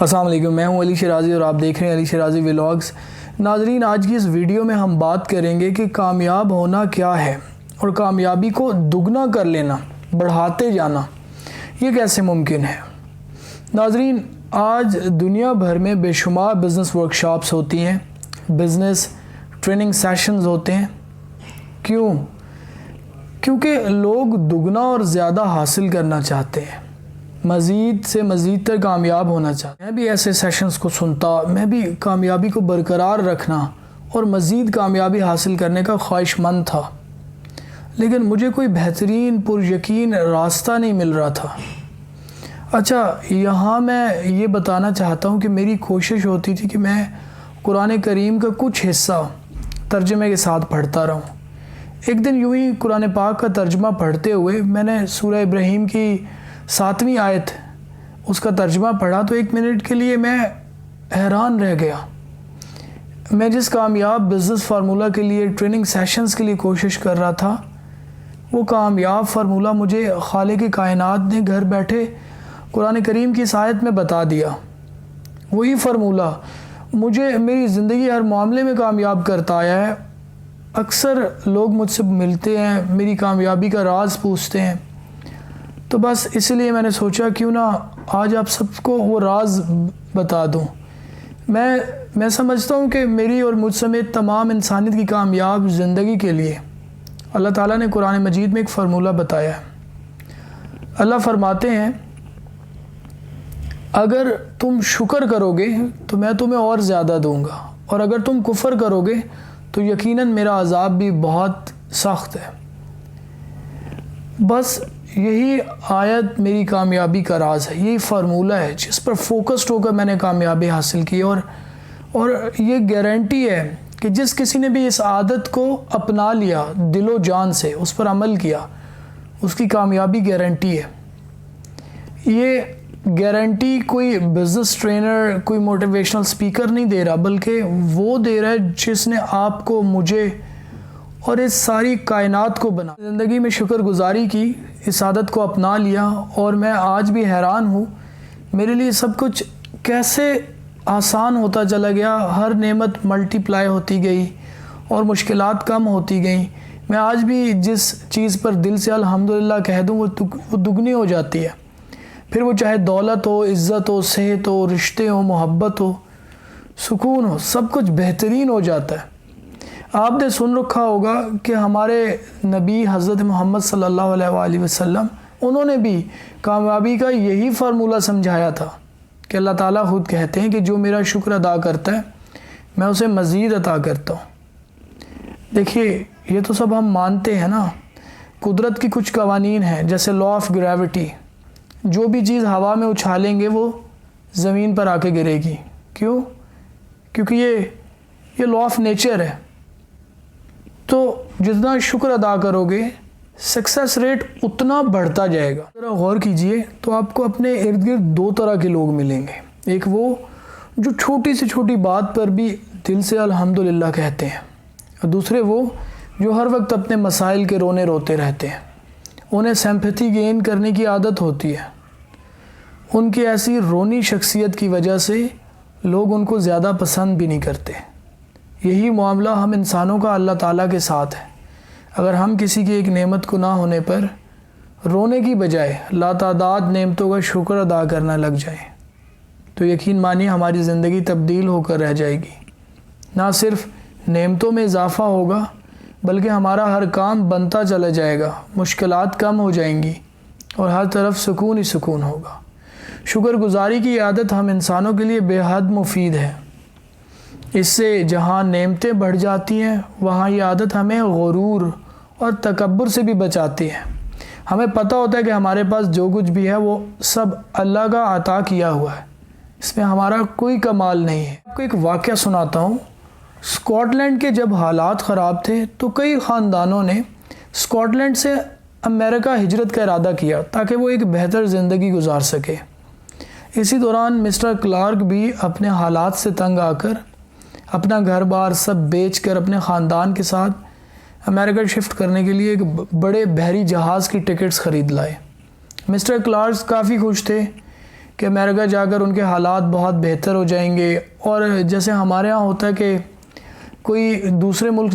السلام علیکم، میں ہوں علی شرازی اور آپ دیکھ رہے ہیں علی شرازی ولاگز۔ ناظرین، آج کی اس ویڈیو میں ہم بات کریں گے کہ کامیاب ہونا کیا ہے اور کامیابی کو دگنا کر لینا، بڑھاتے جانا، یہ کیسے ممکن ہے۔ ناظرین، آج دنیا بھر میں بے شمار بزنس ورکشاپس ہوتی ہیں، بزنس ٹریننگ سیشنز ہوتے ہیں۔ کیونکہ لوگ دگنا اور زیادہ حاصل کرنا چاہتے ہیں، مزید سے مزید تر کامیاب ہونا چاہتے ہیں۔ میں بھی ایسے سیشنز کو سنتا، میں بھی کامیابی کو برقرار رکھنا اور مزید کامیابی حاصل کرنے کا خواہش مند تھا، لیکن مجھے کوئی بہترین پر یقین راستہ نہیں مل رہا تھا۔ اچھا، یہاں میں یہ بتانا چاہتا ہوں کہ میری کوشش ہوتی تھی کہ میں قرآن کریم کا کچھ حصہ ترجمے کے ساتھ پڑھتا رہوں۔ ایک دن یوں ہی قرآن پاک کا ترجمہ پڑھتے ہوئے میں نے سورہ ابراہیم کی 7ویں آیت اس کا ترجمہ پڑھا تو 1 منٹ کے لیے میں حیران رہ گیا۔ میں جس کامیاب بزنس فارمولہ کے لیے، ٹریننگ سیشنز کے لیے کوشش کر رہا تھا، وہ کامیاب فارمولہ مجھے خالق کائنات نے گھر بیٹھے قرآن کریم کی اس آیت میں بتا دیا۔ وہی فارمولہ مجھے میری زندگی ہر معاملے میں کامیاب کرتا آیا ہے۔ اکثر لوگ مجھ سے ملتے ہیں، میری کامیابی کا راز پوچھتے ہیں، تو بس اس لیے میں نے سوچا کیوں نہ آج آپ سب کو وہ راز بتا دوں۔ میں سمجھتا ہوں کہ میری اور مجھ سمیت تمام انسانیت کی کامیاب زندگی کے لیے اللہ تعالیٰ نے قرآن مجید میں ایک فارمولہ بتایا ہے۔ اللہ فرماتے ہیں، اگر تم شکر کرو گے تو میں تمہیں اور زیادہ دوں گا، اور اگر تم کفر کرو گے تو یقیناً میرا عذاب بھی بہت سخت ہے۔ بس یہی آیت میری کامیابی کا راز ہے، یہی فارمولہ ہے جس پر فوکسڈ ہو کر میں نے کامیابی حاصل کی، اور یہ گارنٹی ہے کہ جس کسی نے بھی اس عادت کو اپنا لیا، دل و جان سے اس پر عمل کیا، اس کی کامیابی گارنٹی ہے۔ یہ گارنٹی کوئی بزنس ٹرینر، کوئی موٹیویشنل سپیکر نہیں دے رہا، بلکہ وہ دے رہا ہے جس نے آپ کو، مجھے اور اس ساری کائنات کو بنا۔ زندگی میں شکر گزاری کی، اس عادت کو اپنا لیا، اور میں آج بھی حیران ہوں میرے لیے سب کچھ کیسے آسان ہوتا چلا گیا، ہر نعمت ملٹی پلائی ہوتی گئی اور مشکلات کم ہوتی گئیں۔ میں آج بھی جس چیز پر دل سے الحمدللہ کہہ دوں وہ دگنی ہو جاتی ہے، پھر وہ چاہے دولت ہو، عزت ہو، صحت ہو، رشتے ہو، محبت ہو، سکون ہو، سب کچھ بہترین ہو جاتا ہے۔ آپ نے سن رکھا ہوگا کہ ہمارے نبی حضرت محمد صلی اللہ علیہ وآلہ وسلم، انہوں نے بھی کامیابی کا یہی فارمولہ سمجھایا تھا کہ اللہ تعالیٰ خود کہتے ہیں کہ جو میرا شکر ادا کرتا ہے میں اسے مزید عطا کرتا ہوں۔ دیکھیے، یہ تو سب ہم مانتے ہیں نا، قدرت کی کچھ قوانین ہیں، جیسے لا آف گریوٹی، جو بھی چیز ہوا میں اچھالیں گے وہ زمین پر آ کے گرے گی۔ کیونکہ یہ لا آف نیچر ہے۔ تو جتنا شکر ادا کرو گے سکسیس ریٹ اتنا بڑھتا جائے گا۔ ذرا غور کیجئے تو آپ کو اپنے ارد گرد 2 طرح کے لوگ ملیں گے۔ ایک وہ جو چھوٹی سے چھوٹی بات پر بھی دل سے الحمدللہ کہتے ہیں، اور دوسرے وہ جو ہر وقت اپنے مسائل کے رونے روتے رہتے ہیں۔ انہیں سمپیتھی گین کرنے کی عادت ہوتی ہے۔ ان کی ایسی رونی شخصیت کی وجہ سے لوگ ان کو زیادہ پسند بھی نہیں کرتے۔ یہی معاملہ ہم انسانوں کا اللہ تعالیٰ کے ساتھ ہے۔ اگر ہم کسی کی ایک نعمت کو نہ ہونے پر رونے کی بجائے لاتعداد نعمتوں کا شکر ادا کرنا لگ جائیں تو یقین مانیے ہماری زندگی تبدیل ہو کر رہ جائے گی۔ نہ صرف نعمتوں میں اضافہ ہوگا بلکہ ہمارا ہر کام بنتا چلا جائے گا، مشکلات کم ہو جائیں گی اور ہر طرف سکون ہی سکون ہوگا۔ شکر گزاری کی عادت ہم انسانوں کے لیے بے حد مفید ہے۔ اس سے جہاں نعمتیں بڑھ جاتی ہیں وہاں یہ عادت ہمیں غرور اور تکبر سے بھی بچاتی ہے۔ ہمیں پتہ ہوتا ہے کہ ہمارے پاس جو کچھ بھی ہے وہ سب اللہ کا عطا کیا ہوا ہے، اس میں ہمارا کوئی کمال نہیں ہے۔ آپ کو ایک واقعہ سناتا ہوں۔ اسکاٹ لینڈ کے جب حالات خراب تھے تو کئی خاندانوں نے اسکاٹ لینڈ سے امریکہ ہجرت کا ارادہ کیا تاکہ وہ ایک بہتر زندگی گزار سکے۔ اسی دوران مسٹر کلارک بھی اپنے حالات سے تنگ آ کر اپنا گھر بار سب بیچ کر اپنے خاندان کے ساتھ امریکہ شفٹ کرنے کے لیے ایک بڑے بحری جہاز کی ٹکٹس خرید لائے۔ مسٹر کلارک کافی خوش تھے کہ امریکہ جا کر ان کے حالات بہت بہتر ہو جائیں گے، اور جیسے ہمارے ہاں ہوتا ہے کہ کوئی دوسرے ملک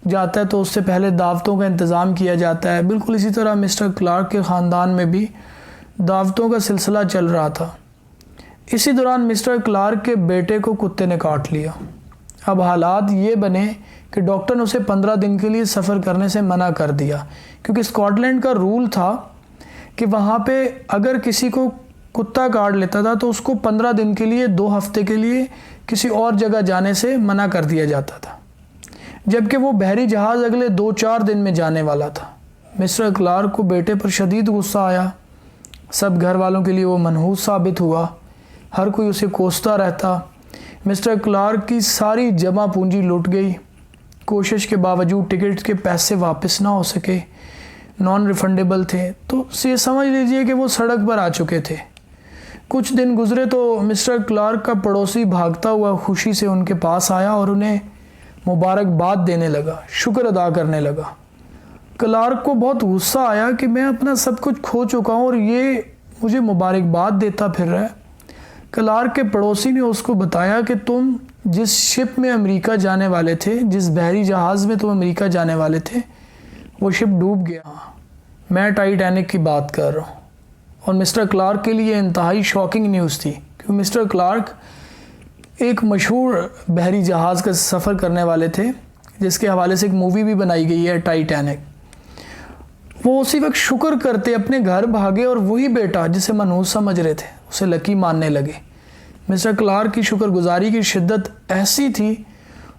جاتا ہے تو اس سے پہلے دعوتوں کا انتظام کیا جاتا ہے، بالکل اسی طرح مسٹر کلارک کے خاندان میں بھی دعوتوں کا سلسلہ چل رہا تھا۔ اسی دوران مسٹر کلارک کے بیٹے کو کتے نے کاٹ لیا۔ اب حالات یہ بنے کہ ڈاکٹر نے اسے 15 دن کے لیے سفر کرنے سے منع کر دیا، کیونکہ اسکاٹ لینڈ کا رول تھا کہ وہاں پہ اگر کسی کو کتا کاٹ لیتا تھا تو اس کو 15 دن کے لیے 2 ہفتے کے لیے کسی اور جگہ جانے سے منع کر دیا جاتا تھا، جبکہ وہ بحری جہاز اگلے 2-4 دن میں جانے والا تھا۔ مسٹر کلارک کو بیٹے پر شدید غصہ آیا، سب گھر والوں کے لیے وہ منحوس ثابت ہوا، ہر کوئی اسے کوستا رہتا۔ مسٹر کلارک کی ساری جمع پونجی لٹ گئی، کوشش کے باوجود ٹکٹ کے پیسے واپس نہ ہو سکے، نان ریفنڈیبل تھے، تو یہ سمجھ لیجئے کہ وہ سڑک پر آ چکے تھے۔ کچھ دن گزرے تو مسٹر کلارک کا پڑوسی بھاگتا ہوا خوشی سے ان کے پاس آیا اور انہیں مبارکباد دینے لگا، شکر ادا کرنے لگا۔ کلارک کو بہت غصہ آیا کہ میں اپنا سب کچھ کھو چکا ہوں اور یہ مجھے مبارکباد دیتا پھر رہا ہے۔ کلارک کے پڑوسی نے اس کو بتایا کہ تم جس شپ میں امریکہ جانے والے تھے، جس بحری جہاز میں تم امریکہ جانے والے تھے، وہ شپ ڈوب گیا۔ میں ٹائٹینک کی بات کر رہا ہوں۔ اور مسٹر کلارک کے لیے انتہائی شاکنگ نیوز تھی، کیونکہ مسٹر کلارک ایک مشہور بحری جہاز کا سفر کرنے والے تھے، جس کے حوالے سے ایک مووی بھی بنائی گئی ہے، ٹائٹینک۔ وہ اسی وقت شکر کرتے اپنے گھر بھاگے اور وہی بیٹا جسے منحوس سمجھ رہے تھے اسے لکی ماننے لگے۔ مسٹر کلارک کی شکر گزاری کی شدت ایسی تھی،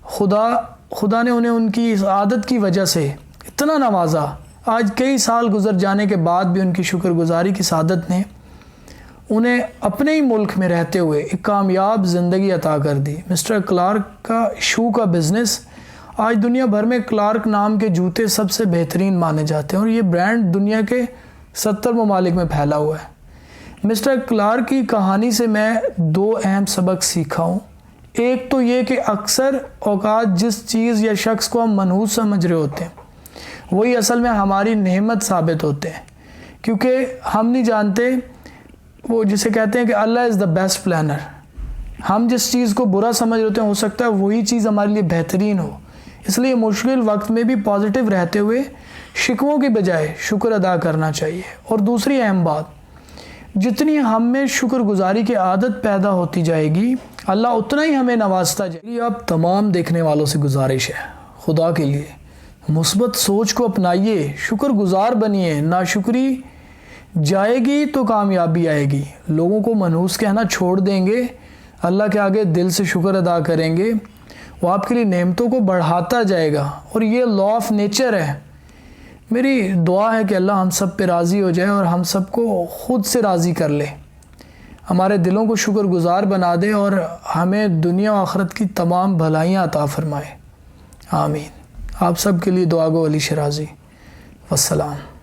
خدا نے انہیں ان کی اس عادت کی وجہ سے اتنا نوازا، آج کئی سال گزر جانے کے بعد بھی ان کی شکر گزاری کی سعادت نے انہیں اپنے ہی ملک میں رہتے ہوئے ایک کامیاب زندگی عطا کر دی۔ مسٹر کلارک کا شو کا بزنس آج دنیا بھر میں کلارک نام کے جوتے سب سے بہترین مانے جاتے ہیں، اور یہ برانڈ دنیا کے 70 ممالک میں پھیلا ہوا ہے۔ مسٹر کلارک کی کہانی سے میں 2 اہم سبق سیکھا ہوں۔ ایک تو یہ کہ اکثر اوقات جس چیز یا شخص کو ہم منحوس سمجھ رہے ہوتے ہیں وہی اصل میں ہماری نعمت ثابت ہوتے ہیں، کیونکہ ہم نہیں جانتے، وہ جسے کہتے ہیں کہ اللہ از دا بیسٹ پلانر۔ ہم جس چیز کو برا سمجھ رہے ہوتے ہیں ہو سکتا ہے وہی چیز ہمارے لیے بہترین ہو، اس لیے مشکل وقت میں بھی پازیٹیو رہتے ہوئے شکووں کی بجائے شکر ادا کرنا چاہیے۔ اور دوسری اہم بات، جتنی ہم میں شکر گزاری کی عادت پیدا ہوتی جائے گی اللہ اتنا ہی ہمیں نوازتا جائے گا۔ آپ تمام دیکھنے والوں سے گزارش ہے، خدا کے لیے مثبت سوچ کو اپنائیے، شکر گزار بنیے، ناشکری جائے گی تو کامیابی آئے گی۔ لوگوں کو منحوس کہنا چھوڑ دیں گے، اللہ کے آگے دل سے شکر ادا کریں گے، وہ آپ کے لیے نعمتوں کو بڑھاتا جائے گا، اور یہ لا آف نیچر ہے۔ میری دعا ہے کہ اللہ ہم سب پہ راضی ہو جائے اور ہم سب کو خود سے راضی کر لے، ہمارے دلوں کو شکر گزار بنا دے اور ہمیں دنیا و آخرت کی تمام بھلائیاں عطا فرمائے، آمین۔ آپ سب کے لیے دعا گو علی شرازی، والسلام۔